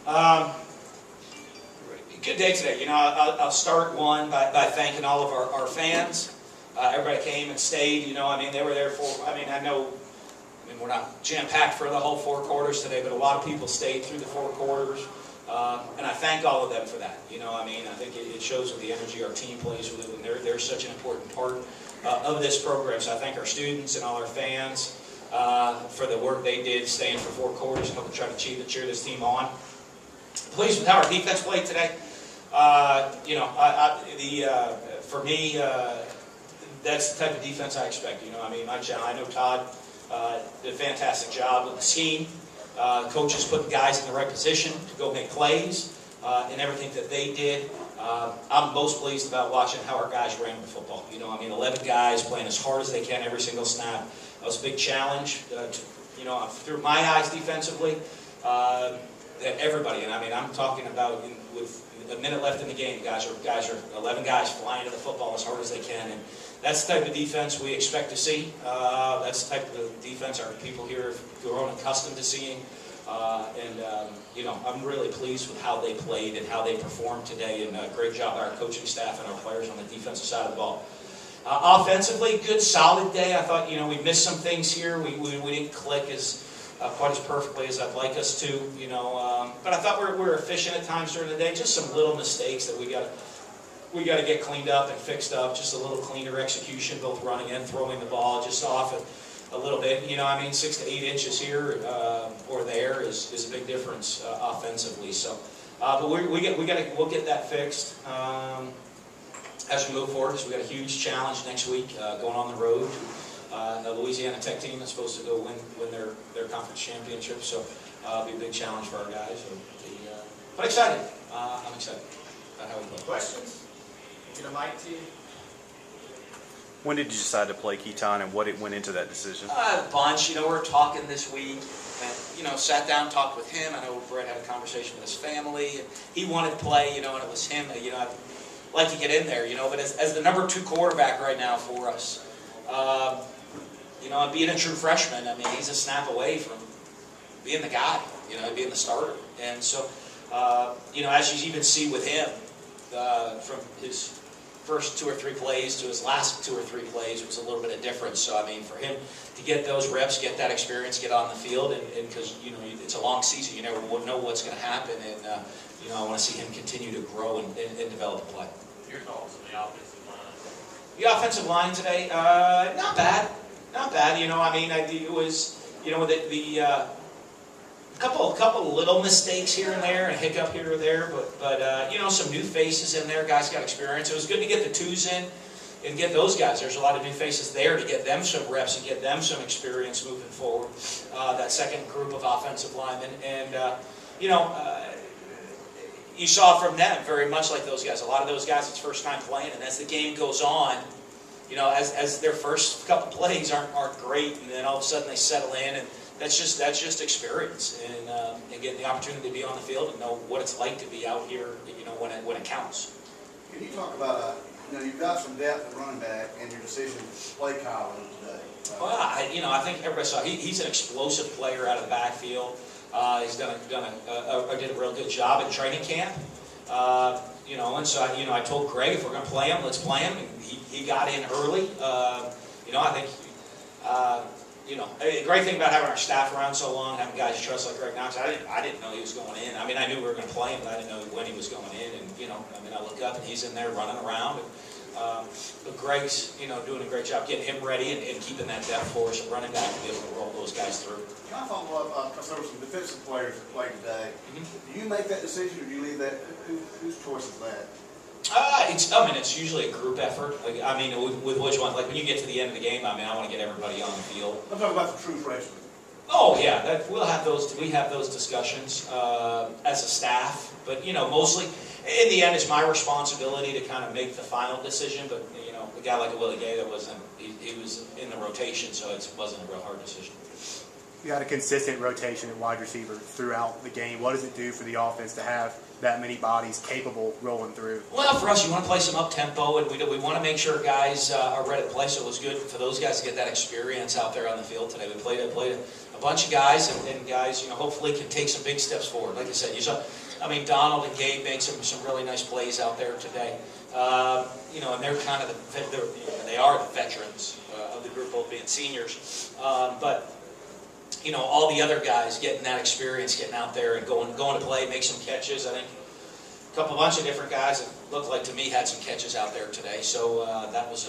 Good day today. I'll start one by thanking all of our fans. Everybody came and stayed. They were there for. We're not jam-packed for the whole 4 quarters today, but a lot of people stayed through the 4 quarters, and I thank all of them for that. I think it shows with the energy our team plays with, and they're such an important part of this program. So I thank our students and all our fans for the work they did, staying for 4 quarters and helping try to cheer this team on. Pleased with how our defense played today. For me, that's the type of defense I expect. I know Todd did a fantastic job with the scheme. Coaches put the guys in the right position to go make plays, and everything that they did. I'm most pleased about watching how our guys ran the football. 11 guys playing as hard as they can every single snap. That was a big challenge. Through my eyes defensively, that everybody, and I'm talking about with a minute left in the game, guys are 11 guys flying to the football as hard as they can, and that's the type of defense we expect to see. That's the type of defense our people here have grown accustomed to seeing. I'm really pleased with how they played and how they performed today, and great job by our coaching staff and our players on the defensive side of the ball. Offensively, good, solid day. I thought, we missed some things here. We didn't click quite as perfectly as I'd like us to, but I thought we were efficient at times during the day. Just some little mistakes that we got to get cleaned up and fixed up. Just a little cleaner execution, both running and throwing the ball just off a little bit. 6 to 8 inches here or there is a big difference offensively. So, but we'll get that fixed as we move forward. Because we got a huge challenge next week going on the road. The Louisiana Tech team is supposed to go win their conference championship, so it'll be a big challenge for our guys. But excited. I'm excited about how we play. Questions? Mike to you. When did you decide to play Keaton, and what went into that decision? A bunch. We're talking this week, and sat down, talked with him. I know Brett had a conversation with his family, and he wanted to play. And it was him. I'd like to get in there. But as the number 2 quarterback right now for us. Being a true freshman, he's a snap away from being the guy, being the starter. And so, as you even see with him, from his first 2 or 3 plays to his last 2 or 3 plays was a little bit of difference. So, for him to get those reps, get that experience, get on the field, and because, it's a long season, you never know what's going to happen. And, I want to see him continue to grow and develop the play. Your thoughts on the offensive line? The offensive line today, not bad. Not bad. It was, the couple little mistakes here and there, a hiccup here or there, but some new faces in there. Guys got experience. It was good to get the 2s in and get those guys. There's a lot of new faces there to get them some reps and get them some experience moving forward. That second group of offensive linemen, and you saw from them very much like those guys. A lot of those guys, it's first time playing, and as the game goes on, as their first couple plays aren't great, and then all of a sudden they settle in, and that's just experience, and getting the opportunity to be on the field and know what it's like to be out here, when it counts. Can you talk about, you've got some depth at running back and your decision to play Kyle today? Well, I think everybody saw he's an explosive player out of the backfield. He's did a real good job in training camp. And so I told Greg, if we're going to play him, let's play him. And he got in early. I think the great thing about having our staff around so long, having guys you trust like Greg Knox, I didn't know he was going in. I knew we were going to play him, but I didn't know when he was going in. And I look up and he's in there running around. But Greg's doing a great job getting him ready and keeping that depth for us and running back to be able to roll those guys through. Can I follow up, because there were some defensive players that played today. Do you make that decision, or do you leave that? Whose choice is that? It's usually a group effort. With which one? Like when you get to the end of the game, I want to get everybody on the field. I'm talking about the true freshmen. Oh yeah, we'll have those. We have those discussions as a staff. But mostly in the end, it's my responsibility to kind of make the final decision. But a guy like a Willie Gay, that wasn't. He was in the rotation, so it wasn't a real hard decision. You had a consistent rotation at wide receiver throughout the game. What does it do for the offense to have that many bodies capable rolling through? Well, for us, you want to play some up-tempo, and we want to make sure guys are ready to play, so it was good for those guys to get that experience out there on the field today. We played a a bunch of guys, and guys, hopefully can take some big steps forward. Like I said, you saw, Donald and Gabe made some really nice plays out there today. And they're kind of they are the veterans of the group, both being seniors. But all the other guys getting that experience, getting out there and going to play, make some catches. I think a bunch of different guys that looked like to me had some catches out there today. So that was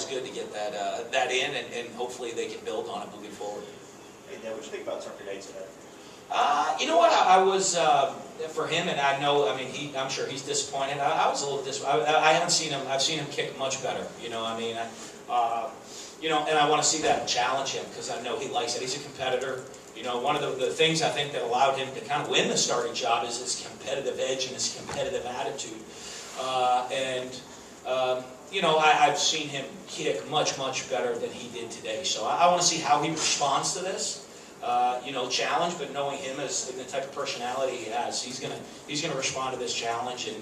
good to get that in, and hopefully they can build on it moving forward. Hey, Dad, what do you think about Tucker Day today? You know what? I was for him, and I know. I'm sure he's disappointed. I was a little disappointed. I haven't seen him. I've seen him kick much better. And I want to see that and challenge him because I know he likes it. He's a competitor. One of the things I think that allowed him to kind of win the starting job is his competitive edge and his competitive attitude. I've seen him kick much better than he did today. So I want to see how he responds to this. Challenge, but knowing him as the type of personality he has, he's gonna respond to this challenge and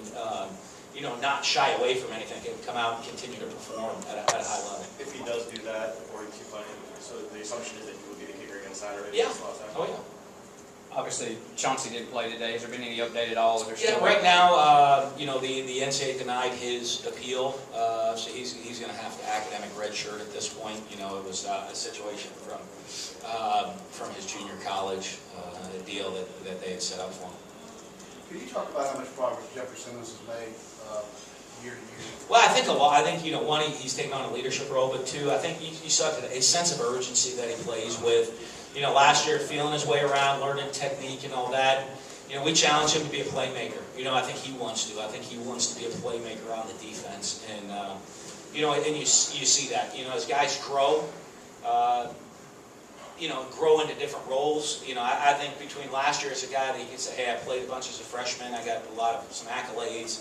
not shy away from anything and come out and continue to perform at a high level. If he does do that, or he keeps playing, so the assumption is that he will be the kicker against Saturday. Yeah. Oh yeah. Obviously, Chauncey didn't play today. Has there been any update at all? Yeah, right now, the NCAA denied his appeal, so he's going to have to academic redshirt at this point. It was a situation from his junior college deal that they had set up for him. Can you talk about how much progress Jeffrey Simmons has made year to year? Well, I think a lot. I think one, he's taken on a leadership role, but two, I think you saw a sense of urgency that he plays with. Last year, feeling his way around, learning technique and all that. We challenged him to be a playmaker. I think he wants to. I think he wants to be a playmaker on the defense. And, and you see that. As guys grow, grow into different roles. I think between last year as a guy that he can say, hey, I played a bunch as a freshman. I got some accolades.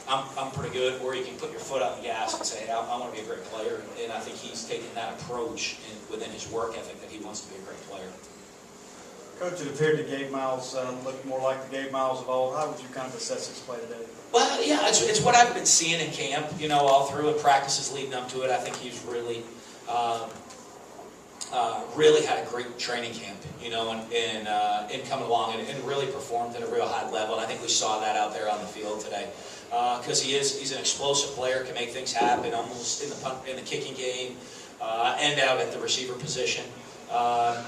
I'm pretty good, where you can put your foot on the gas and say, hey, I want to be a great player. And I think he's taken that approach within his work ethic that he wants to be a great player. Coach, it appeared that Gabe Miles looked more like the Gabe Miles of old. How would you kind of assess his play today? Well, yeah, it's what I've been seeing in camp, all through and practices leading up to it. I think he's really had a great training camp, and coming along and really performed at a real high level. And I think we saw that out there on the field today. Because he's an explosive player, can make things happen almost in the kicking game, and out at the receiver position.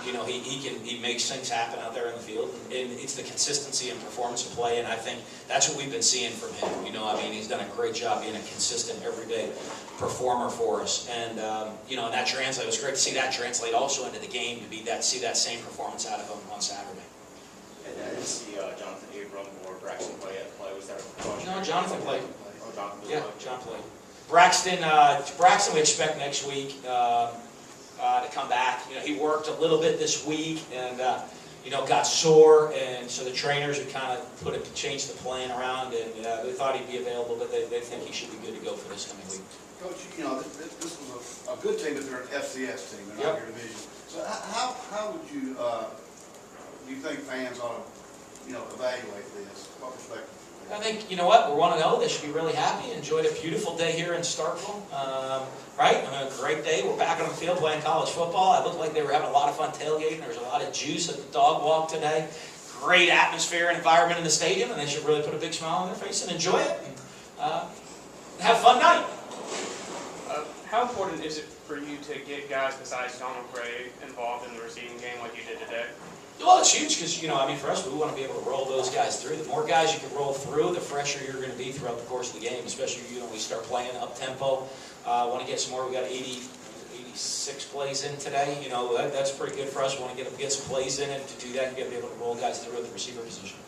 He makes things happen out there in the field, and it's the consistency and performance of play, and I think that's what we've been seeing from him. He's done a great job being a consistent, everyday performer for us, and and that translate. It was great to see that translate also into the game to see that same performance out of him on Saturday. And I didn't see Jonathan Abram or Braxton play. Was that a caution? No, Jonathan played. Oh, Jonathan. Yeah, John played. Braxton we expect next week to come back. He worked a little bit this week and got sore, and so the trainers had kind of changed the plan around, and they thought he'd be available, but they think he should be good to go for this coming week. Coach, this was a good team, but they're an FCS team in our division. So how would you think fans ought to evaluate this? What perspective? I think, what, we're 1-0. They should be really happy. Enjoyed a beautiful day here in Starkville. Right? A great day. We're back on the field playing college football. It looked like they were having a lot of fun tailgating. There was a lot of juice at the dog walk today. Great atmosphere and environment in the stadium, and they should really put a big smile on their face and enjoy it. And have a fun night. How important is it for you to get guys besides Donald Gray involved in the receiving game like you did today? Well, it's huge because, for us, we want to be able to roll those guys through. The more guys you can roll through, the fresher you're going to be throughout the course of the game, especially, we start playing up-tempo. Want to get some more. We got 86 plays in today. That's pretty good for us. We want to get some plays in, and to do that, you got to be able to roll guys through at the receiver position.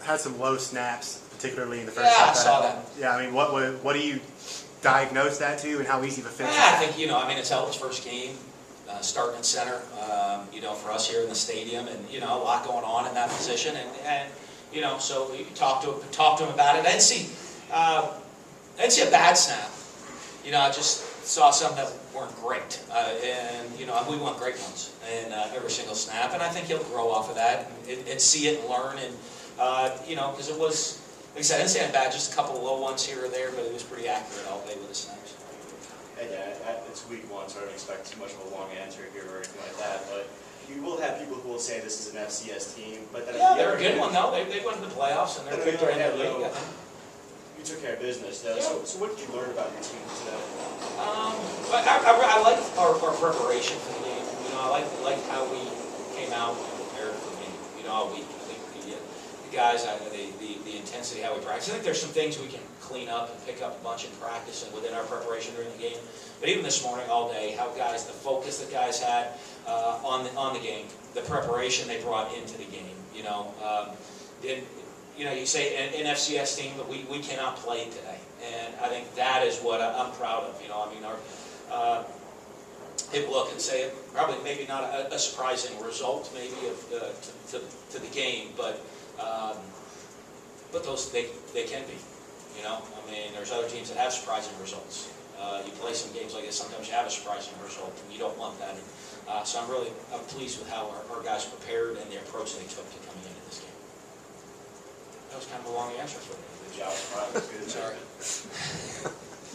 Had some low snaps, particularly in the first half. half. I saw that. Yeah, what do you diagnose that to, and how easy of a fix? I think, it's Elton's first game. Starting at center, for us here in the stadium, and a lot going on in that position, and so you talk to him about it. I didn't see a bad snap. I just saw some that weren't great, and we want great ones in every single snap, and I think he'll grow off of that and see it and learn, and because it was, like I said, I didn't say it bad, just a couple of low ones here or there, but it was pretty accurate all day with the snaps. And yeah, it's week 1, so I don't expect too much of a long answer here or anything like that. But you will have people who will say this is an FCS team. But then Yeah, they're a good one, though. They went to the playoffs, and they're Then good on the in other their hand, league. you took care of business, though. Yeah. So what did you learn about your team today? But I liked our preparation for the game. You know, I liked how we came out and prepared for the game. You know, I think the guys, the intensity, how we practice. I think there's some things we can clean up and pick up a bunch in practice and within our preparation during the game. But even this morning, all day, how guys, the focus that guys had on the game, the preparation they brought into the game. You know, you say an FCS team, but we cannot play today, and I think that is what I'm proud of. You know, I mean, people look and say probably maybe not a surprising result, maybe to the game, but those they can be. You know, I mean, there's other teams that have surprising results. You play some games like this, sometimes you have a surprising result, and you don't want that. So I'm pleased with how our guys prepared and the approach they took to coming into this game. That was kind of a long answer for you. Good job, Brian. Good. Sorry.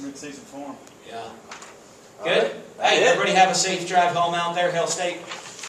Mid-season form. Yeah. Good. Hey, everybody have a safe drive home out there, Hill State.